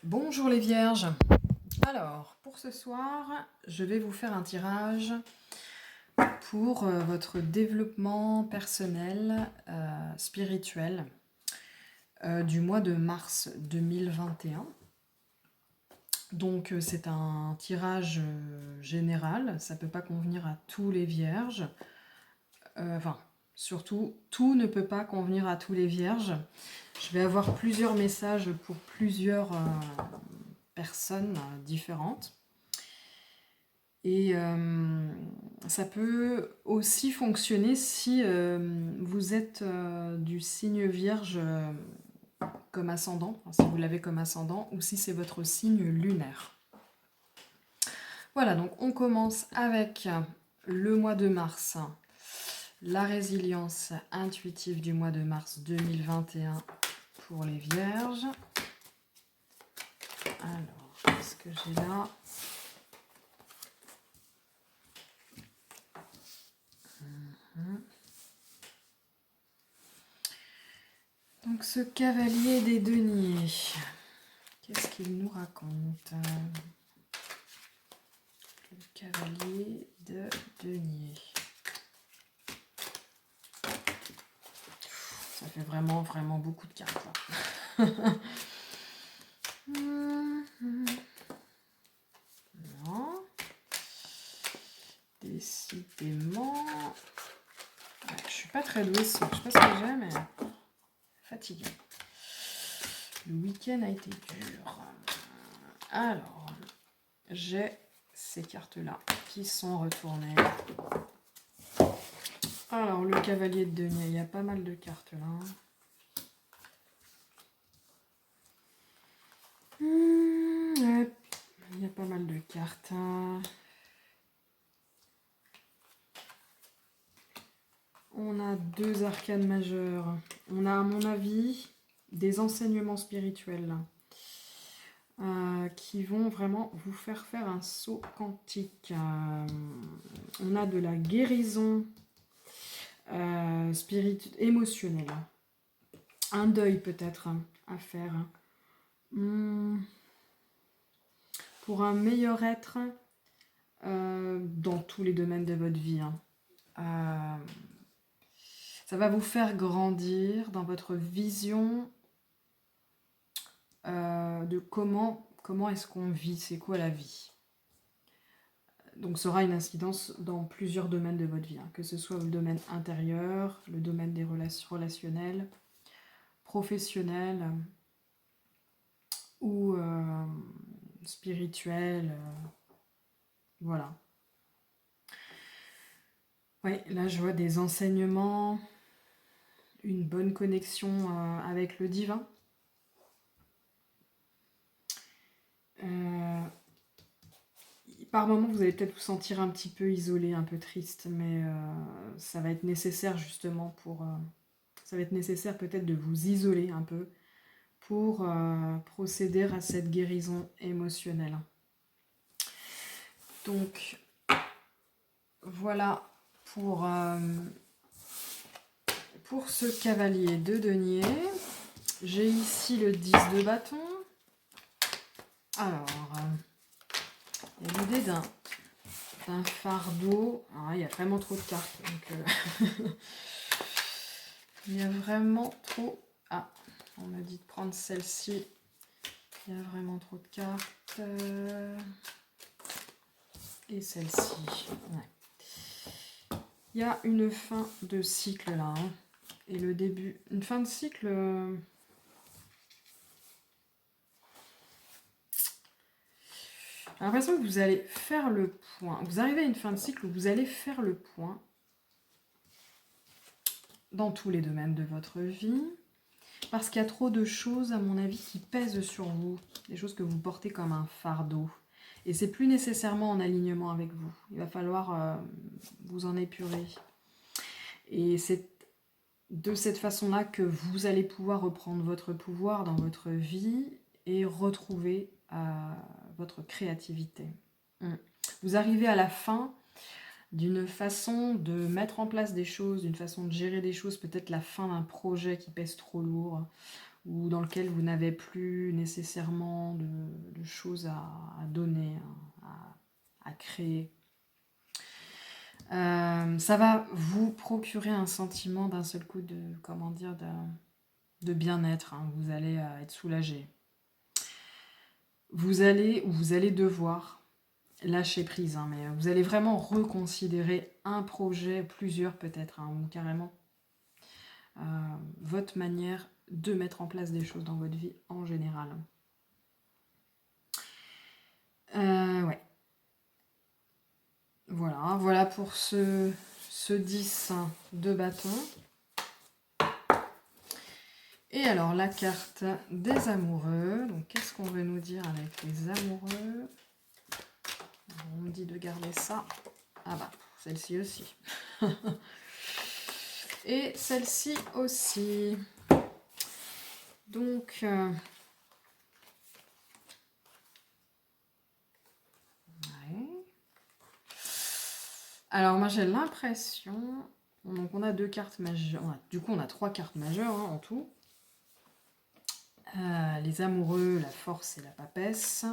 Bonjour les vierges. Alors, pour ce soir, je vais vous faire un tirage pour votre développement personnel, spirituel du mois de mars 2021. Donc, c'est un tirage général, ça ne peut pas convenir à tous les vierges. Enfin, surtout, tout ne peut pas convenir à tous les vierges. Je vais avoir plusieurs messages pour plusieurs personnes différentes. Et ça peut aussi fonctionner si vous êtes du signe vierge comme ascendant, enfin, si vous l'avez comme ascendant, ou si c'est votre signe lunaire. Voilà, donc on commence avec le mois de mars, la résilience intuitive du mois de mars 2021 pour les vierges. Alors, qu'est-ce que j'ai là ? Donc ce cavalier des deniers, qu'est-ce qu'il nous raconte ? Le cavalier de deniers. Ça fait vraiment beaucoup de cartes là. Non. Décidément. Ouais, je suis pas très douée ce soir. Je sais pas ce que j'ai, mais fatiguée. Le week-end a été dur. Alors, j'ai ces cartes-là qui sont retournées. Alors, le cavalier de denier, il y a pas mal de cartes là. Ouais, il y a pas mal de cartes. On a deux arcanes majeures. On a, à mon avis, des enseignements spirituels qui vont vraiment vous faire faire un saut quantique. On a de la guérison émotionnelle. Un deuil peut-être à faire. Pour un meilleur être dans tous les domaines de votre vie. Ça va vous faire grandir dans votre vision de comment est-ce qu'on vit, c'est quoi la vie. Donc ça aura une incidence dans plusieurs domaines de votre vie, que ce soit le domaine intérieur, le domaine des relations relationnelles, professionnel ou spirituel. Voilà. Oui, là je vois des enseignements, une bonne connexion avec le divin. Par moments, vous allez peut-être vous sentir un petit peu isolé, un peu triste, mais ça va être nécessaire justement pour... ça va être nécessaire peut-être de vous isoler un peu pour procéder à cette guérison émotionnelle. Donc, voilà pour ce cavalier de denier. J'ai ici le 10 de bâton. Alors, il y a l'idée d'un fardeau. Alors, il y a vraiment trop de cartes. Donc, il y a vraiment trop... Ah, on m'a dit de prendre celle-ci. Il y a vraiment trop de cartes. Et celle-ci. Ouais. Il y a une fin de cycle là. Et le début. Une fin de cycle... J'ai l'impression que vous allez faire le point. Vous arrivez à une fin de cycle où vous allez faire le point dans tous les domaines de votre vie. Parce qu'il y a trop de choses, à mon avis, qui pèsent sur vous. Des choses que vous portez comme un fardeau. Et c'est plus nécessairement en alignement avec vous. Il va falloir vous en épurer. Et c'est de cette façon-là que vous allez pouvoir reprendre votre pouvoir dans votre vie et retrouver votre créativité. Vous arrivez à la fin d'une façon de mettre en place des choses, d'une façon de gérer des choses, peut-être la fin d'un projet qui pèse trop lourd, ou dans lequel vous n'avez plus nécessairement de choses à donner, à créer. Ça va vous procurer un sentiment d'un seul coup de, comment dire, de bien-être. Hein. Vous allez être soulagé. Vous allez devoir lâcher prise, hein, mais vous allez vraiment reconsidérer un projet, plusieurs peut-être, hein, ou carrément votre manière de mettre en place des choses dans votre vie en général. Ouais. Voilà pour ce 10 de bâton. Et alors la carte des amoureux. Donc qu'est-ce qu'on veut nous dire avec les amoureux? On me dit de garder ça. Ah bah, celle-ci aussi. Et celle-ci aussi. Donc, ouais. Alors moi j'ai l'impression, donc on a 2 cartes majeures, du coup on a 3 cartes majeures hein, en tout. Les amoureux, la force et la papesse.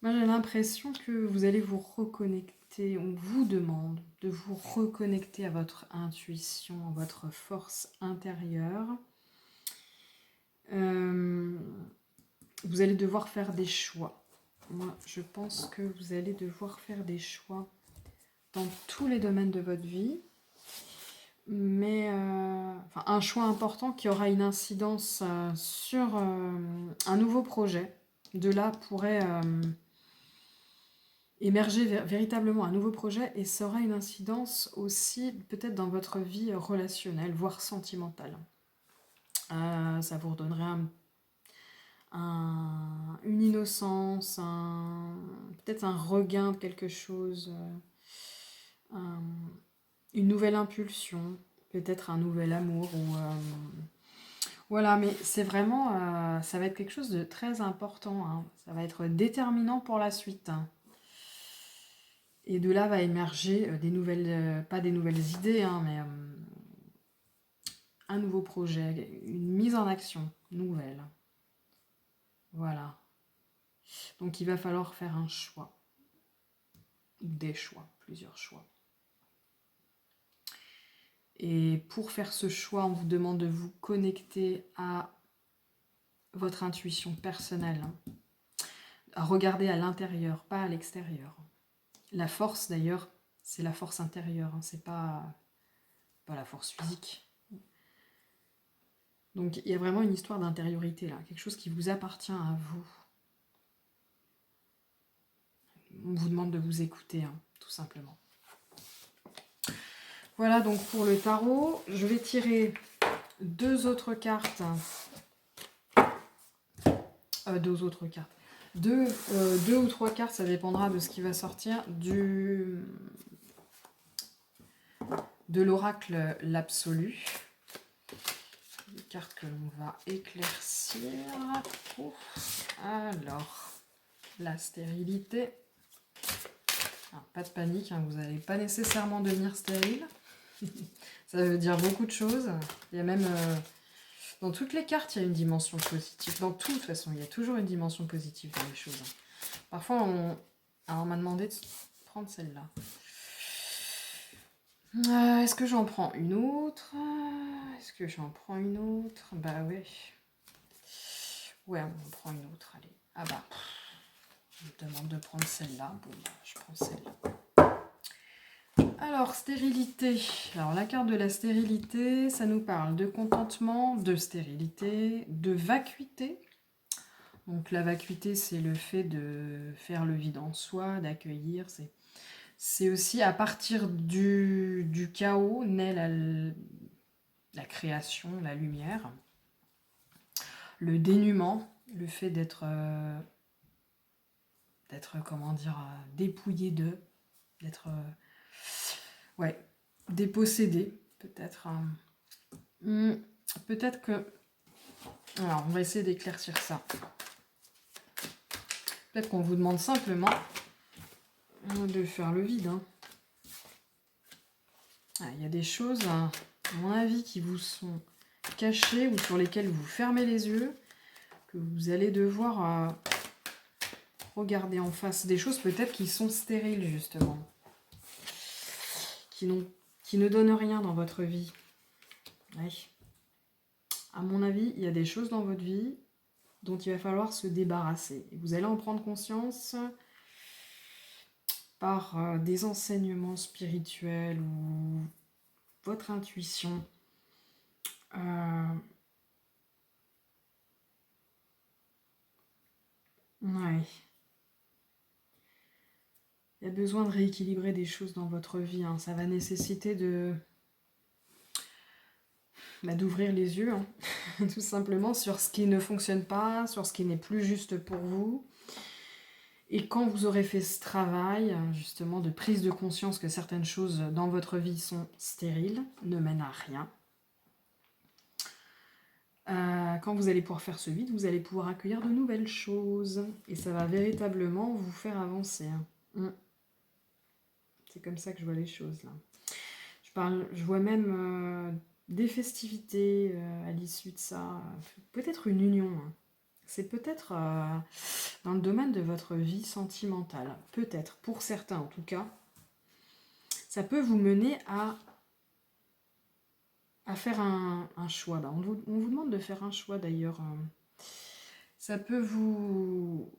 Moi j'ai l'impression que vous allez vous reconnecter, on vous demande de vous reconnecter à votre intuition, à votre force intérieure. Vous allez devoir faire des choix. Moi, je pense que vous allez devoir faire des choix dans tous les domaines de votre vie. Mais enfin, un choix important qui aura une incidence sur un nouveau projet. De là pourrait émerger véritablement un nouveau projet et ça aura une incidence aussi peut-être dans votre vie relationnelle, voire sentimentale. Ça vous redonnerait une innocence, peut-être un regain de quelque chose, une nouvelle impulsion, peut-être un nouvel amour. Voilà, mais c'est vraiment, ça va être quelque chose de très important. Hein. Ça va être déterminant pour la suite. Hein. Et de là va émerger des nouvelles, pas des nouvelles idées, hein, mais un nouveau projet, une mise en action nouvelle. Voilà. Donc il va falloir faire un choix. Des choix, plusieurs choix. Et pour faire ce choix, on vous demande de vous connecter à votre intuition personnelle. Hein. À regarder à l'intérieur, pas à l'extérieur. La force d'ailleurs, c'est la force intérieure, hein, c'est pas la force physique. Donc il y a vraiment une histoire d'intériorité là, quelque chose qui vous appartient à vous. On vous demande de vous écouter, hein, tout simplement. Voilà donc pour le tarot. Je vais tirer 2 autres cartes. 2 autres cartes. 2 ou 3 cartes, ça dépendra de ce qui va sortir de l'oracle l'absolu. Des cartes que l'on va éclaircir. Alors, la stérilité. Alors, pas de panique, hein, vous n'allez pas nécessairement devenir stérile. Ça veut dire beaucoup de choses. Il y a même... dans toutes les cartes, il y a une dimension positive. Dans tout, de toute façon, il y a toujours une dimension positive dans les choses. Parfois, on m'a demandé de prendre celle-là. Est-ce que j'en prends une autre? Est-ce que j'en prends une autre? Bah ouais. Ouais, on prend une autre, allez. Ah bah, on me demande de prendre celle-là. Bon, bah, je prends celle-là. Alors, stérilité. Alors, la carte de la stérilité, ça nous parle de contentement, de stérilité, de vacuité. Donc, la vacuité, c'est le fait de faire le vide en soi, d'accueillir. C'est aussi à partir du chaos naît la création, la lumière. Le dénuement, le fait d'être, comment dire, dépouillé d'être... ouais, dépossédé, peut-être. Peut-être que... Alors, on va essayer d'éclaircir ça. Peut-être qu'on vous demande simplement de faire le vide. Hein. Il y a des choses, à mon avis, qui vous sont cachées ou sur lesquelles vous fermez les yeux, que vous allez devoir regarder en face. Des choses peut-être qui sont stériles, justement. Qui ne donnent rien dans votre vie. Ouais. À mon avis, il y a des choses dans votre vie dont il va falloir se débarrasser. Et vous allez en prendre conscience par des enseignements spirituels ou votre intuition. Ouais. Il y a besoin de rééquilibrer des choses dans votre vie. Hein. Ça va nécessiter d'ouvrir les yeux, hein. Tout simplement, sur ce qui ne fonctionne pas, sur ce qui n'est plus juste pour vous. Et quand vous aurez fait ce travail, justement, de prise de conscience que certaines choses dans votre vie sont stériles, ne mènent à rien, quand vous allez pouvoir faire ce vide, vous allez pouvoir accueillir de nouvelles choses. Et ça va véritablement vous faire avancer. Hein. C'est comme ça que je vois les choses, là. Je vois même des festivités à l'issue de ça. Peut-être une union. Hein. C'est peut-être dans le domaine de votre vie sentimentale. Peut-être, pour certains en tout cas. Ça peut vous mener à faire un choix. Bah, on vous demande de faire un choix d'ailleurs. Ça peut vous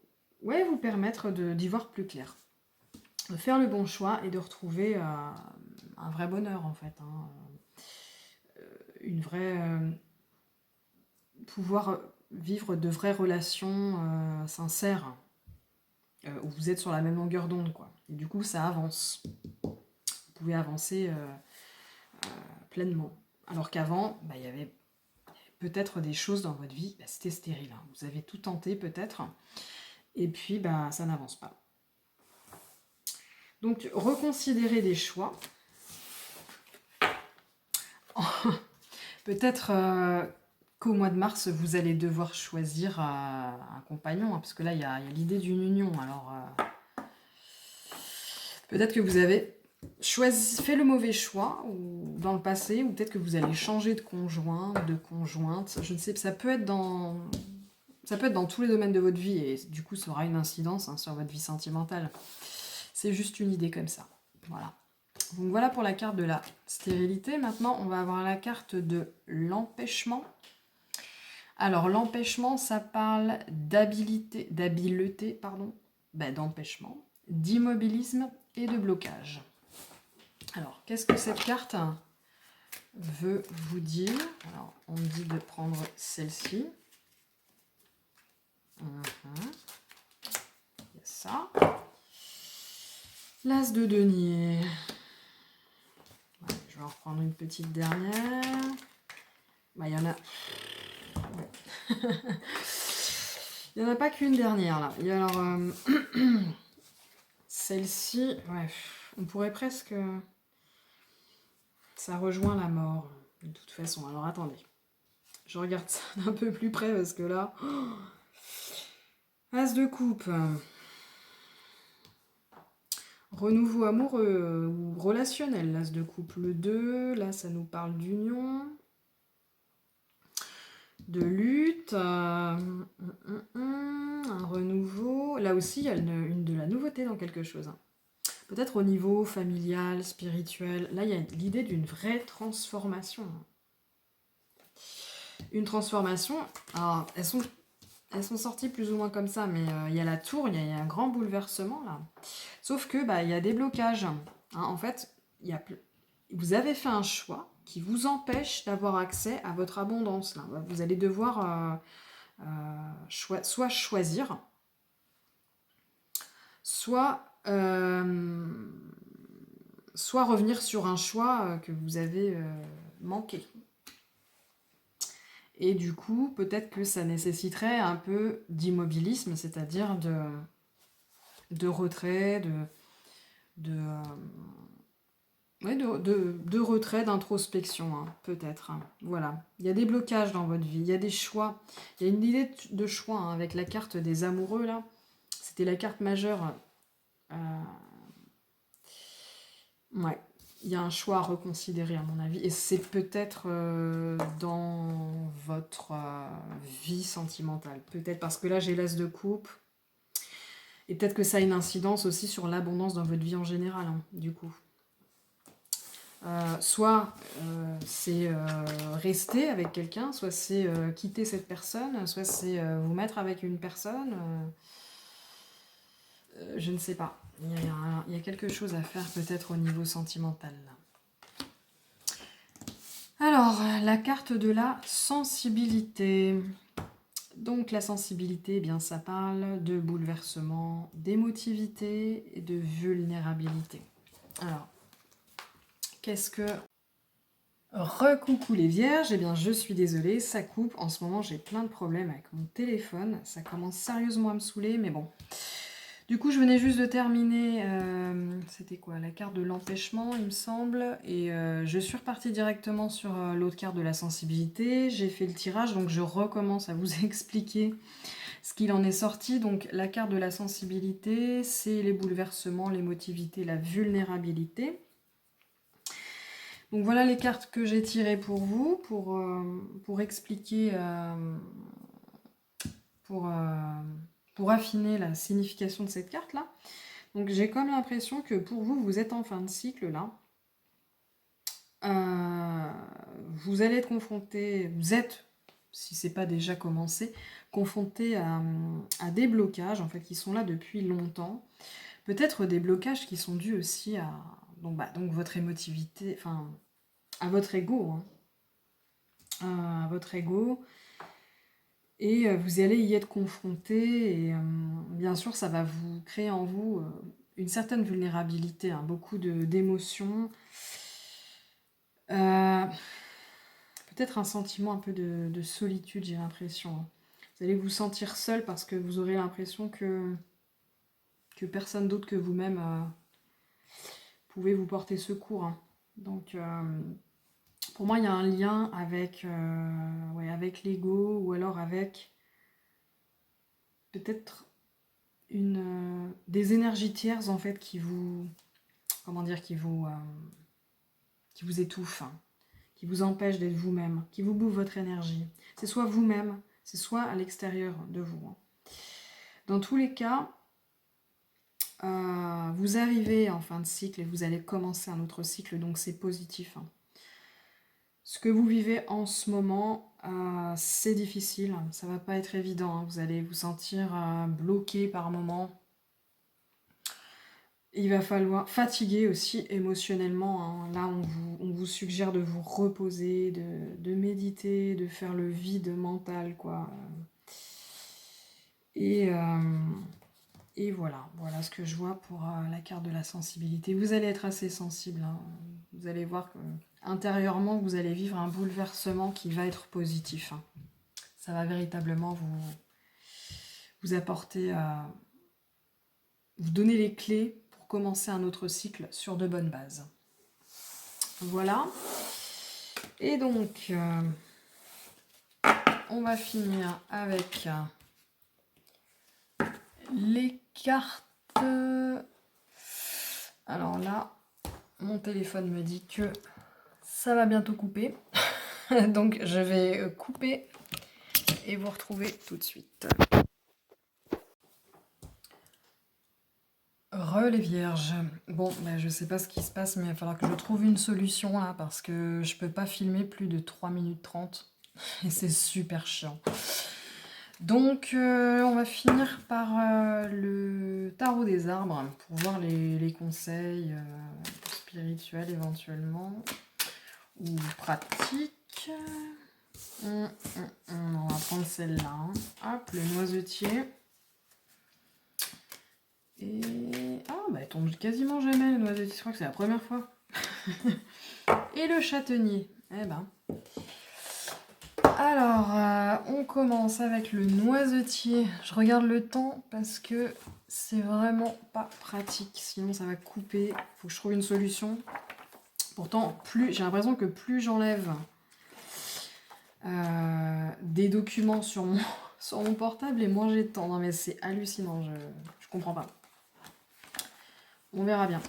permettre d'y voir plus clair. De faire le bon choix et de retrouver un vrai bonheur en fait. Hein. Une vraie... pouvoir vivre de vraies relations sincères. Où vous êtes sur la même longueur d'onde, quoi. Et du coup, ça avance. Vous pouvez avancer pleinement. Alors qu'avant, il y avait peut-être des choses dans votre vie, c'était stérile. Hein. Vous avez tout tenté, peut-être. Et puis, ça n'avance pas. Donc, reconsidérez des choix. Peut-être qu'au mois de mars, vous allez devoir choisir un compagnon, hein, parce que là, il y a l'idée d'une union. Alors, peut-être que vous avez fait le mauvais choix ou dans le passé, ou peut-être que vous allez changer de conjoint ou de conjointe. Je ne sais, ça peut être dans tous les domaines de votre vie, et du coup, ça aura une incidence sur votre vie sentimentale. C'est juste une idée comme ça. Voilà. Donc voilà pour la carte de la stérilité. Maintenant, on va avoir la carte de l'empêchement. Alors, l'empêchement, ça parle d'habileté, d'empêchement, d'immobilisme et de blocage. Alors, qu'est-ce que cette carte veut vous dire? Alors, on me dit de prendre celle-ci. Il y a ça. L'as de denier. Ouais, je vais en reprendre une petite dernière. Il y en a... Il n'y en a pas qu'une dernière, là. Il y a alors... celle-ci, ouais, on pourrait presque... Ça rejoint la mort, de toute façon. Alors, attendez. Je regarde ça d'un peu plus près, parce que là... As de coupe. Renouveau amoureux ou relationnel, l'as de coupe. Le 2, là, ça nous parle d'union, de lutte, un renouveau. Là aussi, il y a de la nouveauté dans quelque chose. Hein. Peut-être au niveau familial, spirituel. Là, il y a l'idée d'une vraie transformation. Une transformation, alors, elles sont sorties plus ou moins comme ça, mais il y a la tour, il y a un grand bouleversement, là. Sauf que, il y a des blocages. Hein. En fait, vous avez fait un choix qui vous empêche d'avoir accès à votre abondance. Là. Vous allez devoir soit choisir, soit revenir sur un choix que vous avez manqué. Et du coup, peut-être que ça nécessiterait un peu d'immobilisme, c'est-à-dire de retrait, de retrait, d'introspection, hein, peut-être. Hein. Voilà. Il y a des blocages dans votre vie, il y a des choix. Il y a une idée de choix hein, avec la carte des amoureux, là. C'était la carte majeure. Ouais. il y a un choix à reconsidérer à mon avis. Et c'est peut-être dans votre vie sentimentale. Peut-être parce que là j'ai l'as de coupe. Et peut-être que ça a une incidence aussi sur l'abondance dans votre vie en général, hein, du coup. Soit c'est rester avec quelqu'un, soit c'est quitter cette personne, soit c'est vous mettre avec une personne. Je ne sais pas. Il y a quelque chose à faire peut-être au niveau sentimental. Là. Alors, la carte de la sensibilité. Donc la sensibilité, eh bien, ça parle de bouleversement, d'émotivité et de vulnérabilité. Alors, qu'est-ce que... Recoucou les vierges, eh bien je suis désolée, ça coupe. En ce moment j'ai plein de problèmes avec mon téléphone. Ça commence sérieusement à me saouler, mais bon. Du coup je venais juste de terminer, c'était quoi? La carte de l'empêchement il me semble. Et je suis repartie directement sur l'autre carte de la sensibilité. J'ai fait le tirage, donc je recommence à vous expliquer ce qu'il en est sorti. Donc la carte de la sensibilité, c'est les bouleversements, l'émotivité, la vulnérabilité. Donc voilà les cartes que j'ai tirées pour vous, pour expliquer, pour affiner la signification de cette carte-là. Donc j'ai comme l'impression que pour vous, vous êtes en fin de cycle là. Vous allez être confronté, vous êtes, si c'est pas déjà commencé, confronté à des blocages en fait qui sont là depuis longtemps. Peut-être des blocages qui sont dus aussi à donc votre émotivité, enfin à votre ego, hein, à votre ego, et vous allez y être confronté, et bien sûr ça va vous créer en vous une certaine vulnérabilité, hein, beaucoup d'émotions, peut-être un sentiment un peu de solitude, j'ai l'impression, hein. Vous allez vous sentir seul parce que vous aurez l'impression que personne d'autre que vous-même pouvait vous porter secours, hein. Donc pour moi, il y a un lien avec, avec l'ego, ou alors avec peut-être des énergies tierces en fait qui vous, comment dire, qui vous étouffent, hein, qui vous empêchent d'être vous-même, qui vous bouffent votre énergie. C'est soit vous-même, c'est soit à l'extérieur de vous, hein. Dans tous les cas, vous arrivez en fin de cycle et vous allez commencer un autre cycle, donc c'est positif, hein. Ce que vous vivez en ce moment, c'est difficile, ça va pas être évident, hein. Vous allez vous sentir bloqué par moments. Il va falloir fatiguer aussi émotionnellement, hein. Là, on vous suggère de vous reposer, de méditer, de faire le vide mental, quoi. Et voilà ce que je vois pour la carte de la sensibilité. Vous allez être assez sensible, hein. Vous allez voir que intérieurement, vous allez vivre un bouleversement qui va être positif, hein. Ça va véritablement vous apporter, vous donner les clés pour commencer un autre cycle sur de bonnes bases. Voilà. Et donc, on va finir avec les cartes. Alors là, mon téléphone me dit que ça va bientôt couper. Donc je vais couper et vous retrouver tout de suite. Les vierges. Bon, je sais pas ce qui se passe, mais il va falloir que je trouve une solution là, parce que je peux pas filmer plus de 3 minutes 30. Et c'est super chiant. Donc on va finir par le tarot des arbres, pour voir les conseils spirituels éventuellement, ou pratiques. On va prendre celle-là, hein. Hop, le noisetier. Et... elle tombe quasiment jamais, le noisetier. Je crois que c'est la première fois. Et le châtaignier. Eh ben. Alors, on commence avec le noisetier. Je regarde le temps parce que c'est vraiment pas pratique. Sinon, ça va couper. Faut que je trouve une solution. Pourtant, j'ai l'impression que plus j'enlève des documents sur mon portable, et moins j'ai de temps. Non mais c'est hallucinant, je comprends pas. On verra bien.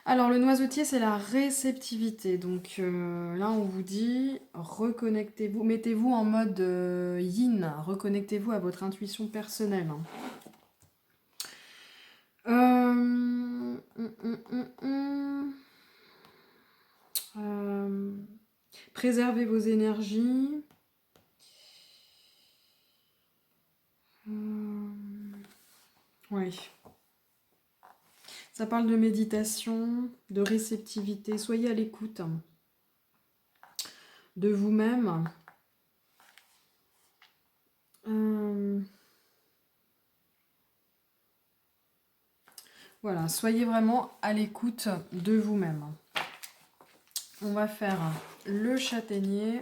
Alors, le noisetier, c'est la réceptivité. Donc là, on vous dit, reconnectez-vous, mettez-vous en mode yin, reconnectez-vous à votre intuition personnelle. Préservez vos énergies. Oui. Ça parle de méditation, de réceptivité. Soyez à l'écoute de vous-même. Voilà, soyez vraiment à l'écoute de vous-même. On va faire le châtaignier.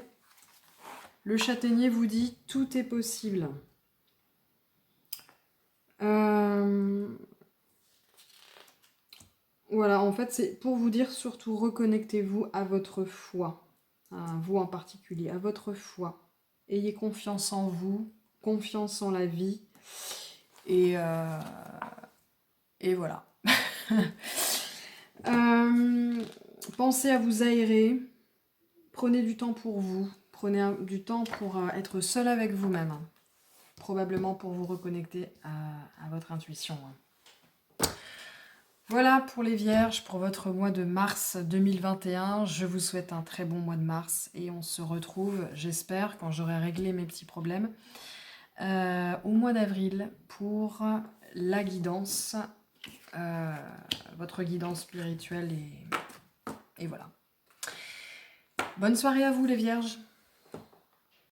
Le châtaignier vous dit tout est possible. Voilà, en fait, c'est pour vous dire surtout reconnectez-vous à votre foi, à vous en particulier, à votre foi. Ayez confiance en vous, confiance en la vie, et voilà. Pensez à vous aérer, prenez du temps pour vous, prenez du temps pour être seul avec vous-même, probablement pour vous reconnecter à votre intuition. Voilà pour les Vierges, pour votre mois de mars 2021. Je vous souhaite un très bon mois de mars et on se retrouve, j'espère, quand j'aurai réglé mes petits problèmes, au mois d'avril pour la guidance, votre guidance spirituelle et voilà. Bonne soirée à vous les Vierges.